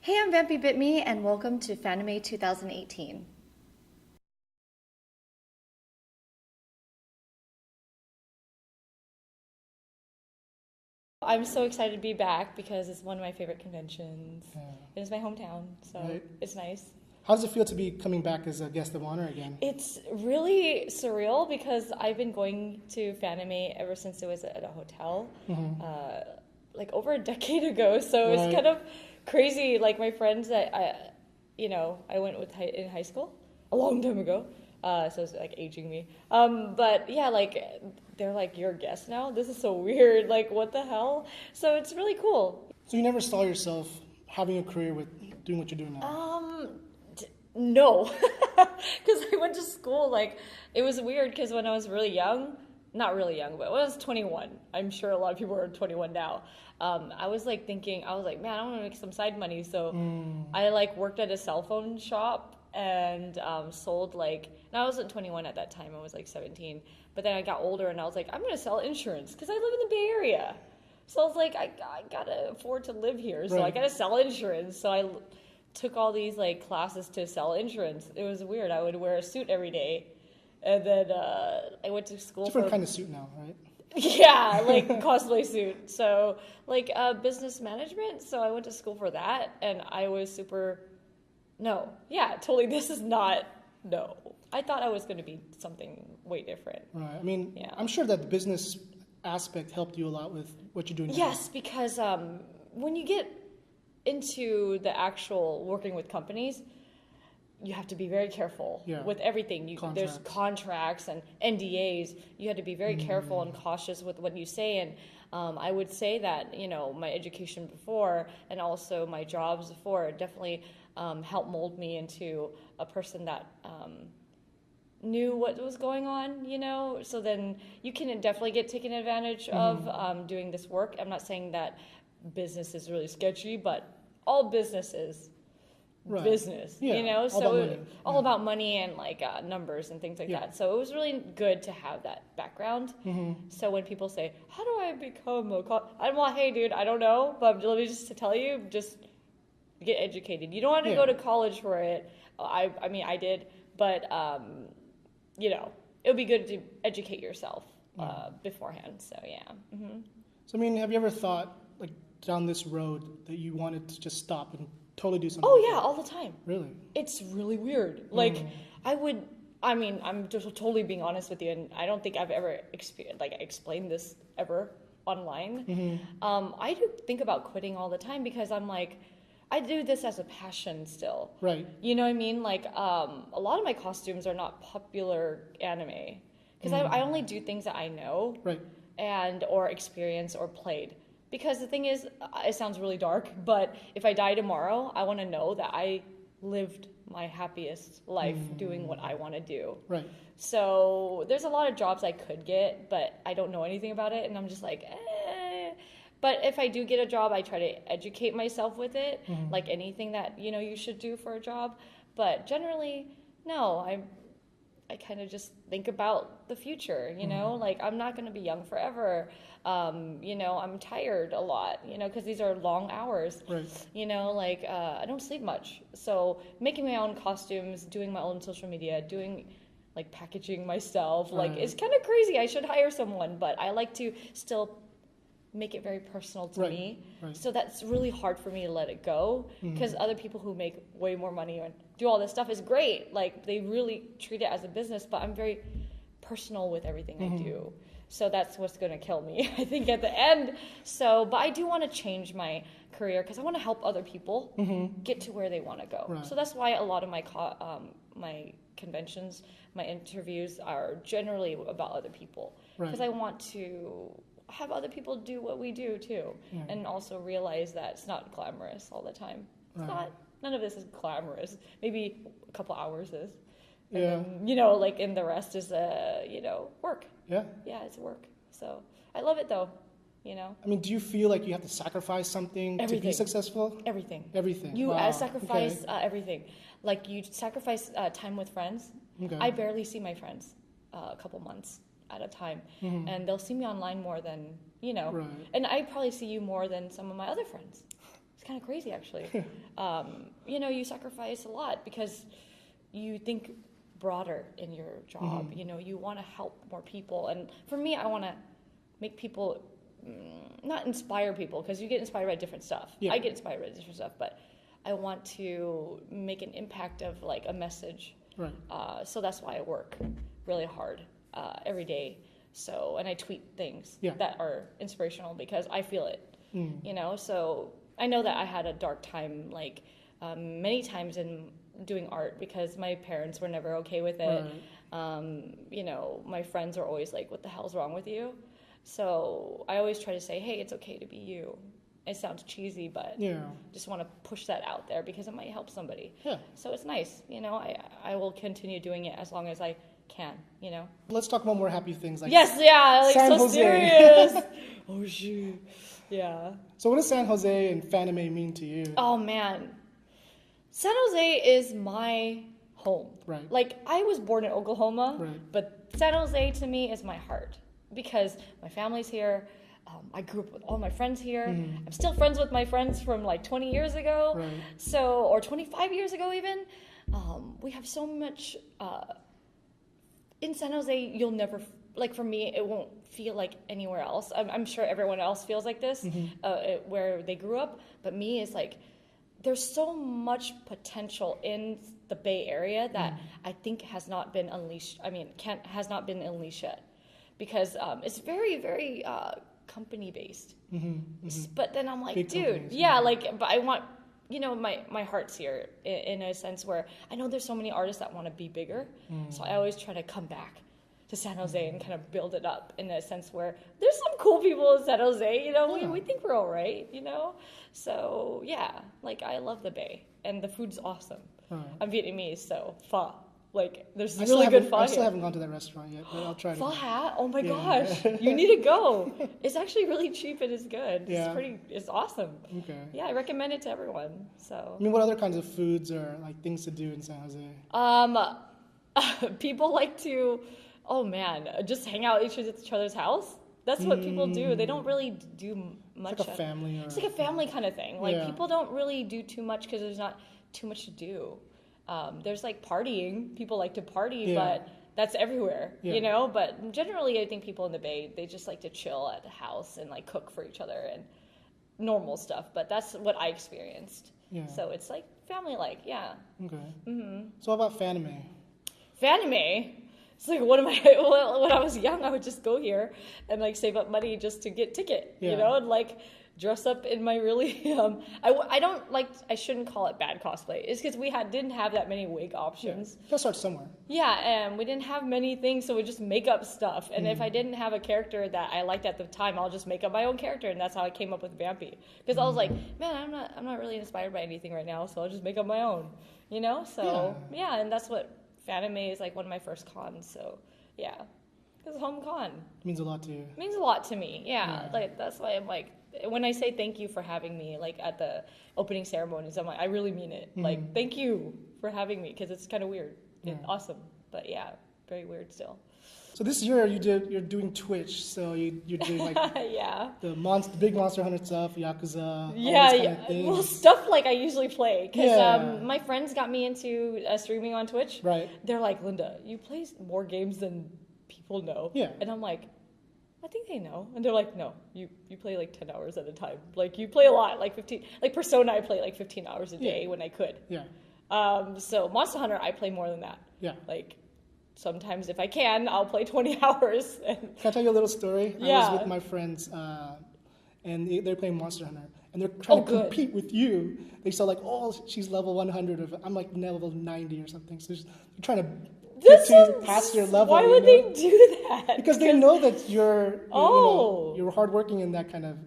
Hey, I'm VampyBitMe, and welcome to Fanime 2018. I'm so excited to be back because it's one of my favorite conventions. Yeah. It is my hometown, so Right. it's nice. How does it feel to be coming back as a guest of honor again? It's really surreal because I've been going to Fanime ever since it was at a hotel, like over a decade ago. So it's Right. kind of crazy. Like my friends that I went with in high school a long time ago. So it's like aging me. But yeah, like they're like, you're a guest now? This is so weird. Like, what the hell? So it's really cool. So you never saw yourself having a career with doing what you're doing now? No, because I went to school, like, it was weird because when I was really young, not really young, but when I was 21, I'm sure a lot of people are 21 now, I was like thinking, I was like, man, I want to make some side money, so I like worked at a cell phone shop and sold like, and I wasn't 21 at that time, I was like 17, but then I got older and I was like, I'm going to sell insurance because I live in the Bay Area. So I was like, I gotta afford to live here, so I gotta sell insurance. So I took all these like classes to sell insurance. It was weird. I would wear a suit every day, and then I went to school Different kind of suit now, right? yeah, like cosplay suit. So like business management. So I went to school for that, and I was super. No, yeah, totally. This is not. No, I thought I was going to be something way different. Right. I mean, Yeah. I'm sure that the business aspect helped you a lot with what you're doing now. Yes, because when you get into the actual working with companies, you have to be very careful with everything. There's contracts and NDAs. You have to be very careful and cautious with what you say. And I would say that, my education before and also my jobs before definitely helped mold me into a person that knew what was going on, so then you can definitely get taken advantage of doing this work. I'm not saying that business is really sketchy, but all business is business, so all about money and like numbers and things like that. So it was really good to have that background. So when people say, how do I become I'm like, hey dude, I don't know, but let me just tell you, just get educated. You don't have to go to college for it. I mean, I did, but it would be good to educate yourself beforehand. So yeah. So I mean, have you ever thought like down this road that you wanted to just stop and totally do something? Oh yeah, all the time. Really? It's really weird. Like I'm just totally being honest with you, and I don't think I've ever explained this ever online. I do think about quitting all the time because I'm like, I do this as a passion still. Right. You know what I mean? Like, a lot of my costumes are not popular anime because I only do things that I know and or experience or played. Because the thing is, it sounds really dark, but if I die tomorrow, I want to know that I lived my happiest life doing what I want to do. Right. So there's a lot of jobs I could get, but I don't know anything about it, and I'm just like, eh. But if I do get a job, I try to educate myself with it, like anything that, you should do for a job. But generally, no, I kind of just think about the future, like I'm not going to be young forever. I'm tired a lot, because these are long hours, I don't sleep much. So making my own costumes, doing my own social media, doing like packaging myself, like it's kind of crazy. I should hire someone, but I like to still make it very personal to me. So that's really hard for me to let it go because other people who make way more money and do all this stuff is great. Like they really treat it as a business, but I'm very personal with everything I do. So that's what's going to kill me, I think, at the end. So, but I do want to change my career because I want to help other people get to where they want to go. So that's why a lot of my my conventions, my interviews are generally about other people because I want to have other people do what we do too, and also realize that it's not glamorous all the time. It's not. None of this is glamorous. Maybe a couple hours is. And then, like in the rest is work. Yeah, it's work. So I love it though. I mean, do you feel like you have to sacrifice something to be successful? Everything. You sacrifice everything. Like you sacrifice time with friends. I barely see my friends a couple months at a time, and they'll see me online more than and I probably see you more than some of my other friends. It's kind of crazy, actually. You sacrifice a lot because you think broader in your job. You want to help more people. And for me, I want to make people, not inspire people, because you get inspired by different stuff. Yeah. I get inspired by different stuff, but I want to make an impact of like a message. Right. So that's why I work really hard every day. So, and I tweet things that are inspirational because I feel it. So I know that I had a dark time, like many times in doing art because my parents were never okay with it. Right. My friends are always like, what the hell's wrong with you? So I always try to say, hey, it's okay to be you. It sounds cheesy, but just want to push that out there because it might help somebody. Yeah. So it's nice. I will continue doing it as long as I can, Let's talk about more happy things. Like San Jose. Serious. Oh, shoot. Yeah. So what does San Jose and Fanime mean to you? Oh, man. San Jose is my home. Right. Like, I was born in Oklahoma, but San Jose to me is my heart because my family's here. I grew up with all my friends here. I'm still friends with my friends from like 20 years ago. Right. Or 25 years ago even. We have so much... in San Jose, you'll never... Like, for me, it won't feel like anywhere else. I'm sure everyone else feels like this where they grew up. But me, it's like... There's so much potential in the Bay Area that I think has not been unleashed. Has not been unleashed yet. Because it's very, very... company based, but then I'm like, big dude, but I want, my heart's here in a sense where I know there's so many artists that want to be bigger, so I always try to come back to San Jose and kind of build it up in a sense where there's some cool people in San Jose, we think we're all right, so I love the Bay and the food's awesome. I'm Vietnamese, so pho. Like, there's really good pho. I still haven't gone to that restaurant yet, but I'll try to. Pho Hat? Oh my gosh. You need to go. It's actually really cheap and it's good. Yeah. It's awesome. Okay. Yeah, I recommend it to everyone. So. What other kinds of foods or like things to do in San Jose? People like to, just hang out at each other's house. That's what people do. They don't really do much. It's like a family. It's like a family kind of thing. Like, people don't really do too much because there's not too much to do. There's like partying. People like to party, but that's everywhere, But generally, I think people in the Bay, they just like to chill at the house and like cook for each other and normal stuff. But that's what I experienced. Yeah. So it's like family-like, Okay. So what about Fanime? Fanime? It's like when I was young, I would just go here and like save up money just to get ticket, and like dress up in my really I shouldn't call it bad cosplay. It's because we didn't have that many wig options. Gotta start somewhere. Yeah, and we didn't have many things, so we just make up stuff. And if I didn't have a character that I liked at the time, I'll just make up my own character, and that's how I came up with Vampy. Because I was like, man, I'm not really inspired by anything right now, so I'll just make up my own. So and that's what Fanime is like one of my first cons. So yeah, because home con means a lot to you. Means a lot to me. Yeah. Like that's why I'm like. When I say thank you for having me, like at the opening ceremonies, I'm like, I really mean it. Like, thank you for having me, because it's kind of weird and awesome, but very weird still. So this year you're doing Twitch, so you're doing like the big Monster Hunter stuff, Yakuza, all those kind of things. Well, stuff like I usually play, because my friends got me into streaming on Twitch. Right. They're like, Linda, you play more games than people know. Yeah. And I'm like, I think they know. And they're like, no, you play like 10 hours at a time. Like, you play a lot, like 15. Like, Persona, I play like 15 hours a day when I could. Yeah. So, Monster Hunter, I play more than that. Yeah. Like, sometimes if I can, I'll play 20 hours. Can I tell you a little story? Yeah. I was with my friends, and they're playing Monster Hunter. And they're trying to compete with you. They saw like, she's level 100. I'm like level 90 or something. So they're trying to... past your level. Why would they do that? Because they know that you're hardworking in that kind of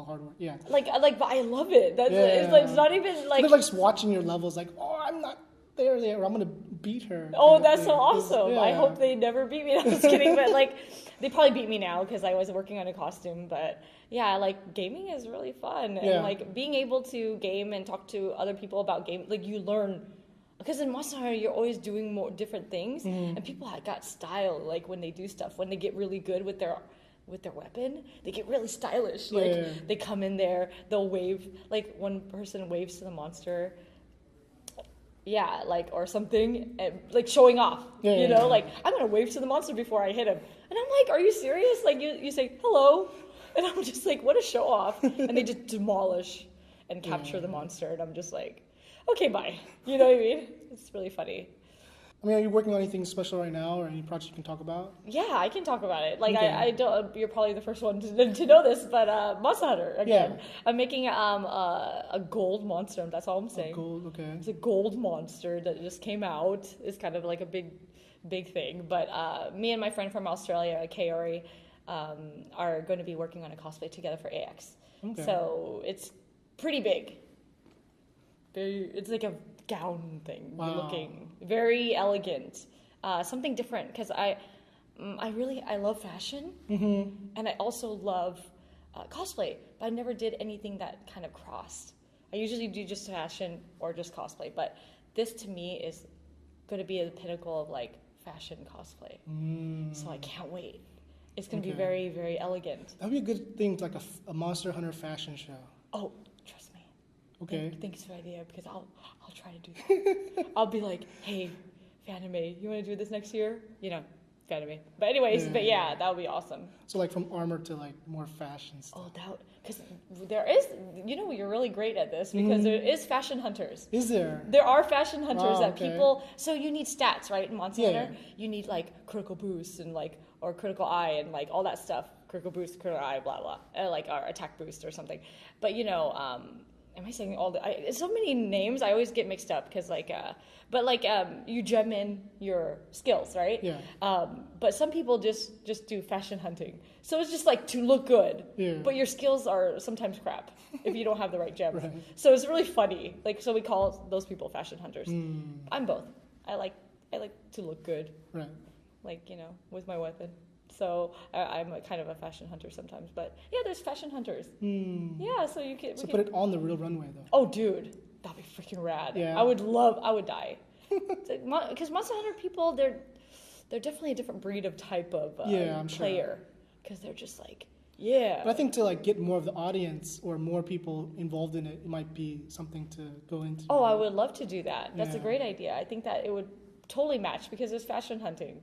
hard work. Yeah. But I love it. That's it's not even like they're like just watching your levels. Like, I'm not there. Or I'm gonna beat her. Oh, that's so awesome. Yeah. I hope they never beat me. I'm just kidding. But like, they probably beat me now because I was working on a costume. But yeah, like gaming is really fun, and like being able to game and talk to other people about game. Like you learn. Because in Monster Hunter, you're always doing more different things, and people got style, like when they do stuff, when they get really good with with their weapon. They get really stylish. Like they come in there, they'll wave. Like one person waves to the monster. Yeah, like or something, like showing off. Like I'm gonna wave to the monster before I hit him, and I'm like, are you serious? Like you say hello, and I'm just like, what a show off, and they just demolish and capture the monster, and I'm just like, okay, bye. You know what I mean? It's really funny. I mean, are you working on anything special right now, or any project you can talk about? Yeah, I can talk about it. Like, I don't. You're probably the first one to know this, but Monster Hunter again. Yeah. I'm making a gold monster. That's all I'm saying. Okay. It's a gold monster that just came out. It's kind of like a big thing. But me and my friend from Australia, Kaori, are going to be working on a cosplay together for AX. Okay. So it's pretty big. It's like a gown thing looking very elegant, something different because I love fashion and I also love cosplay, but I never did anything that kind of crossed. I usually do just fashion or just cosplay, but this to me is going to be the pinnacle of like fashion cosplay. So I can't wait. It's going to be very, very elegant. That'd be a good thing, like a Monster Hunter fashion show. Oh, trust me. Okay. Thanks for the idea because I'll try to do that. I'll be like, hey, Fanime, you want to do this next year? Fanime. But anyways, that would be awesome. So like from armor to like more fashion stuff. Oh, because there is, you're really great at this because there is fashion hunters. Is there? There are fashion hunters that people, so you need stats, right? In Monster Hunter, you need like critical boost and like, or critical eye and like all that stuff. Critical boost, critical eye, blah, blah. Like our attack boost or something. But am I saying all so many names? I always get mixed up because you gem in your skills, right? Yeah. But some people just do fashion hunting, so it's just like to look good. Yeah. But your skills are sometimes crap if you don't have the right gems. Right. So it's really funny. Like so we call those people fashion hunters. I'm both. I like to look good. Right. Like with my weapon. So I'm kind of a fashion hunter sometimes, but yeah, there's fashion hunters. Yeah, so you can. So put it on the real runway though. Oh, dude, that'd be freaking rad. Yeah. I would die. Because Monster Hunter people, they're definitely a different breed of type of player. Because they're just like, yeah. But I think to like get more of the audience or more people involved in it, it might be something to go into. Oh, I would love to do that. That's a great idea. I think that it would totally match because there's fashion hunting.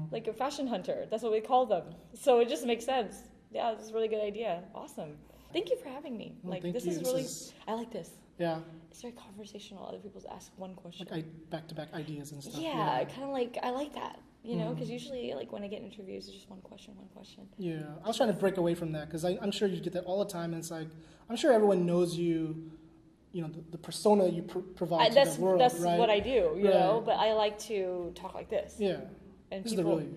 Like a fashion hunter, that's what we call them. So it just makes sense. Yeah, it's a really good idea. Awesome. Thank you for having me. Well, I like this. Yeah. It's very conversational. Other people ask one question. Like back-to-back ideas and stuff. Yeah, kind of like, I like that, because usually like when I get interviews, it's just one question. Yeah, I was trying to break away from that because I'm sure you get that all the time. And it's like, I'm sure everyone knows you, the persona you provide to the world, that's right? What I do, you know, but I like to talk like this. Yeah. And this people, is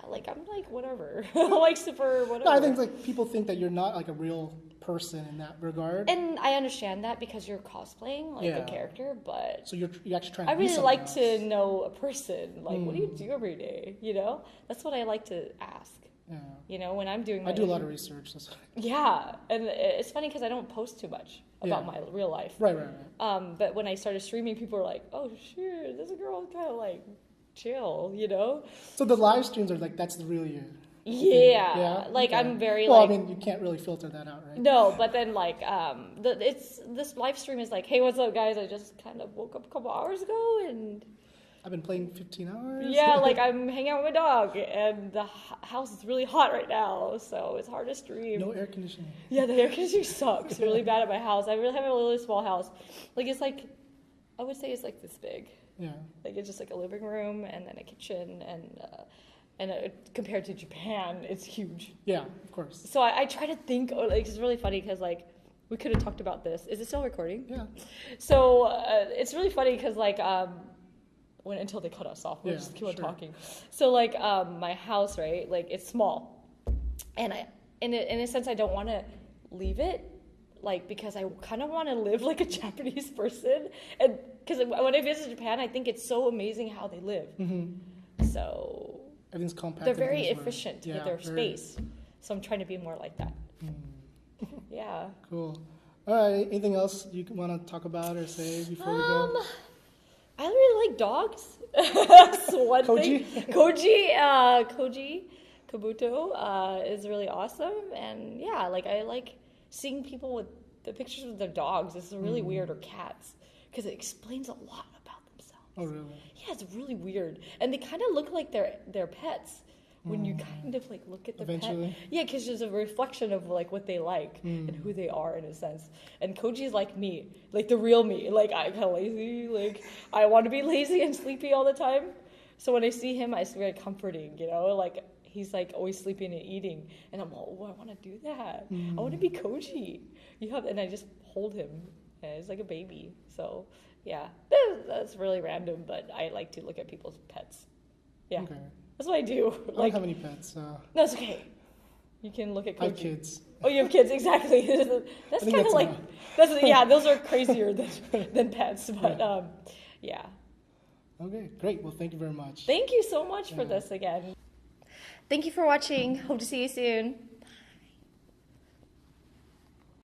like I'm like whatever, like super whatever. No, I think like people think that you're not like a real person in that regard. And I understand that because you're cosplaying like a character, but so you're actually trying. I really like to know a person. Like, what do you do every day? That's what I like to ask. Yeah. When I'm doing. I do a lot of research. Yeah, and it's funny because I don't post too much about my real life. Right. But when I started streaming, people were like, "Oh, shit, this girl kind of like." Chill, So the live streams are like that's the real you. Yeah. Like I'm very I mean, you can't really filter that out, right? No, but then like this live stream is like, hey, what's up, guys? I just kind of woke up a couple hours ago and I've been playing 15 hours. Yeah, like I'm hanging out with my dog and the house is really hot right now, so it's hard to stream. No air conditioning. Yeah, the air conditioning sucks really bad at my house. I really have a really small house. Like it's like I would say it's like this big. Yeah. Like it's just like a living room and then a kitchen and compared to Japan, it's huge. Yeah, of course. So I try to think. Like it's really funny because like we could have talked about this. Is it still recording? Yeah. So it's really funny because like until they cut us off, we'll just keep on talking. So like my house, right? Like it's small, and in a sense I don't want to leave it. Like, because I kind of want to live like a Japanese person. And because when I visit Japan, I think it's so amazing how they live. So everything's compact. They're very efficient with their space. So I'm trying to be more like that. Yeah. Cool. All right. Anything else you want to talk about or say before we go? I really like dogs. That's one Koji? thing. Kabuto is really awesome. And yeah, like I like seeing people with the pictures of their dogs. It's really weird, or cats, because it explains a lot about themselves. Oh, really? Yeah, it's really weird. And they kind of look like their pets when you kind of like look at the pet. Yeah, because there's a reflection of like what they like and who they are in a sense. And Koji is like me, like the real me. Like I'm kind of lazy. Like I want to be lazy and sleepy all the time. So when I see him, it's very comforting, you know, like he's like always sleeping and eating. And I'm like, oh, I want to do that. I want to be Koji. And I just hold him. And it's like a baby. So yeah, that's really random, but I like to look at people's pets. Yeah. Okay. That's what I do. I don't have any pets, so... No, it's okay. You can look at Koji. I have kids. Oh, you have kids, exactly. That's kind of like... Yeah, those are crazier than pets, but yeah. Okay, great. Well, thank you very much. Thank you so much for this again. Thank you for watching. Hope to see you soon.